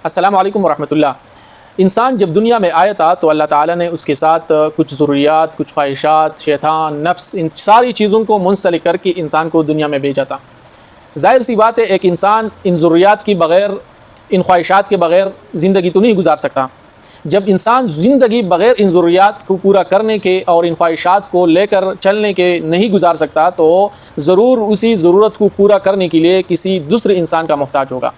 السلام علیکم ورحمۃ اللہ۔ انسان جب دنیا میں آیا تھا تو اللہ تعالیٰ نے اس کے ساتھ کچھ ضروریات، کچھ خواہشات، شیطان، نفس، ان ساری چیزوں کو منسلک کر کے انسان کو دنیا میں بھیجا تھا۔ ظاہر سی بات ہے ایک انسان ان ضروریات کے بغیر، ان خواہشات کے بغیر زندگی تو نہیں گزار سکتا۔ جب انسان زندگی بغیر ان ضروریات کو پورا کرنے کے اور ان خواہشات کو لے کر چلنے کے نہیں گزار سکتا تو ضرور اسی ضرورت کو پورا کرنے کے لیے کسی دوسرے انسان کا محتاج ہوگا۔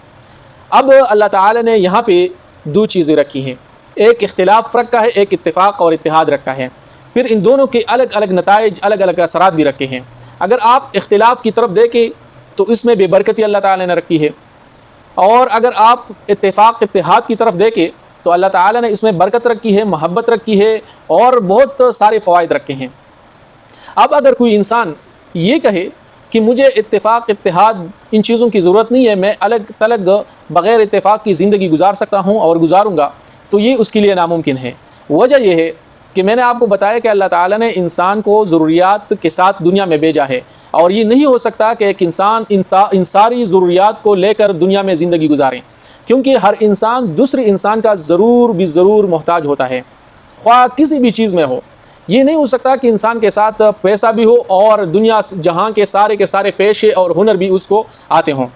اب اللہ تعالیٰ نے یہاں پہ دو چیزیں رکھی ہیں، ایک اختلاف رکھا ہے، ایک اتفاق اور اتحاد رکھا ہے، پھر ان دونوں کے الگ الگ نتائج، الگ الگ اثرات بھی رکھے ہیں۔ اگر آپ اختلاف کی طرف دیکھیں تو اس میں بے برکتی اللہ تعالیٰ نے رکھی ہے، اور اگر آپ اتفاق اتحاد کی طرف دیکھیں تو اللہ تعالیٰ نے اس میں برکت رکھی ہے، محبت رکھی ہے اور بہت سارے فوائد رکھے ہیں۔ اب اگر کوئی انسان یہ کہے کہ مجھے اتفاق اتحاد ان چیزوں کی ضرورت نہیں ہے، میں الگ تلگ بغیر اتفاق کی زندگی گزار سکتا ہوں اور گزاروں گا، تو یہ اس کے لیے ناممکن ہے۔ وجہ یہ ہے کہ میں نے آپ کو بتایا کہ اللہ تعالیٰ نے انسان کو ضروریات کے ساتھ دنیا میں بھیجا ہے، اور یہ نہیں ہو سکتا کہ ایک انسان ان ساری ضروریات کو لے کر دنیا میں زندگی گزاریں، کیونکہ ہر انسان دوسرے انسان کا ضرور محتاج ہوتا ہے، خواہ کسی بھی چیز میں ہو۔ یہ نہیں ہو سکتا کہ انسان کے ساتھ پیسہ بھی ہو اور دنیا جہاں کے سارے پیشے اور ہنر بھی اس کو آتے ہوں،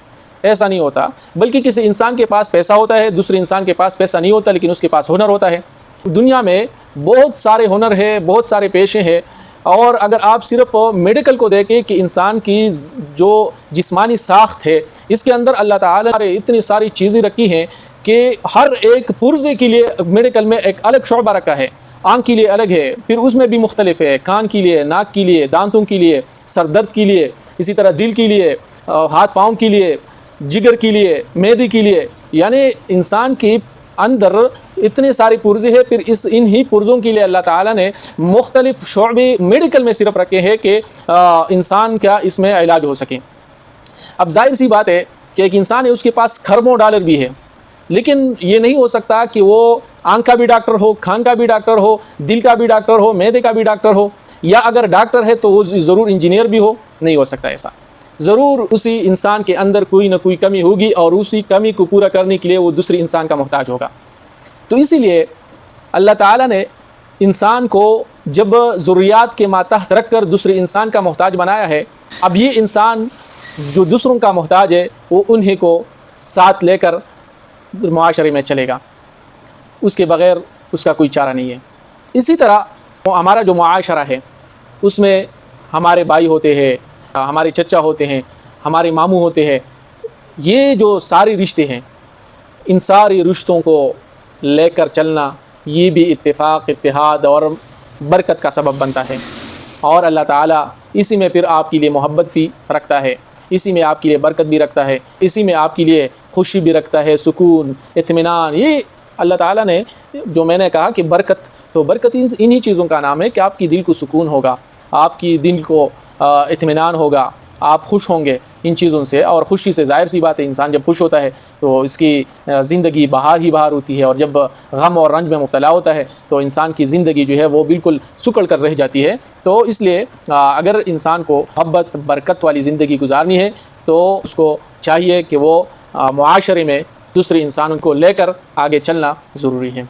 ایسا نہیں ہوتا۔ بلکہ کسی انسان کے پاس پیسہ ہوتا ہے، دوسرے انسان کے پاس پیسہ نہیں ہوتا لیکن اس کے پاس ہنر ہوتا ہے۔ دنیا میں بہت سارے ہنر ہے، بہت سارے پیشے ہیں، اور اگر آپ صرف میڈیکل کو دیکھیں کہ انسان کی جو جسمانی ساخت ہے اس کے اندر اللہ تعالیٰ نے اتنی ساری چیزیں رکھی ہیں کہ ہر ایک پرزے کے لیے میڈیکل میں ایک الگ شعبہ رکھا ہے۔ آنکھ کے لیے الگ ہے، پھر اس میں بھی مختلف ہے، کان کے لیے، ناک کے لیے، دانتوں کے لیے، سر درد کے لیے، اسی طرح دل کے لیے، ہاتھ پاؤں کے لیے، جگر کے لیے، معدے کے لیے، یعنی انسان کے اندر اتنے سارے پرزے ہیں۔ پھر انہی پرزوں کے لیے اللہ تعالیٰ نے مختلف شعبے میڈیکل میں صرف رکھے ہیں کہ انسان کا اس میں علاج ہو سکے۔ اب ظاہر سی بات ہے کہ ایک انسان ہے، اس کے پاس کھربوں ڈالر بھی ہے، لیکن یہ نہیں ہو سکتا کہ وہ آنکھ کا بھی ڈاکٹر ہو، کان کا بھی ڈاکٹر ہو، دل کا بھی ڈاکٹر ہو، معدے کا بھی ڈاکٹر ہو، یا اگر ڈاکٹر ہے تو وہ ضرور انجینئر بھی ہو، نہیں ہو سکتا ایسا۔ ضرور اسی انسان کے اندر کوئی نہ کوئی کمی ہوگی اور اسی کمی کو پورا کرنے کے لیے وہ دوسرے انسان کا محتاج ہوگا۔ تو اسی لیے اللہ تعالیٰ نے انسان کو جب ضروریات کے ماتحت رکھ کر دوسرے انسان کا محتاج بنایا ہے، اب یہ انسان جو دوسروں کا محتاج ہے وہ انہیں کو ساتھ لے کر معاشرے میں چلے گا، اس کے بغیر اس کا کوئی چارہ نہیں ہے۔ اسی طرح ہمارا جو معاشرہ ہے اس میں ہمارے بھائی ہوتے ہیں، ہمارے چچا ہوتے ہیں، ہمارے ماموں ہوتے ہیں، یہ جو سارے رشتے ہیں، ان سارے رشتوں کو لے کر چلنا یہ بھی اتفاق، اتحاد اور برکت کا سبب بنتا ہے، اور اللہ تعالیٰ اسی میں پھر آپ کے لیے محبت بھی رکھتا ہے، اسی میں آپ کے لیے برکت بھی رکھتا ہے، اسی میں آپ کے لیے خوشی بھی رکھتا ہے، سکون، اطمینان۔ یہ اللہ تعالیٰ نے جو میں نے کہا کہ برکت، تو برکت انہی چیزوں کا نام ہے کہ آپ کی دل کو سکون ہوگا، آپ کی دل کو اطمینان ہوگا، آپ خوش ہوں گے ان چیزوں سے، اور خوشی سے ظاہر سی بات ہے انسان جب خوش ہوتا ہے تو اس کی زندگی بہار ہی بہار ہوتی ہے، اور جب غم اور رنج میں مبتلا ہوتا ہے تو انسان کی زندگی جو ہے وہ بالکل سکڑ کر رہ جاتی ہے۔ تو اس لیے اگر انسان کو محبت، برکت والی زندگی گزارنی ہے تو اس کو چاہیے کہ وہ معاشرے میں دوسرے انسانوں کو لے کر آگے چلنا ضروری ہے۔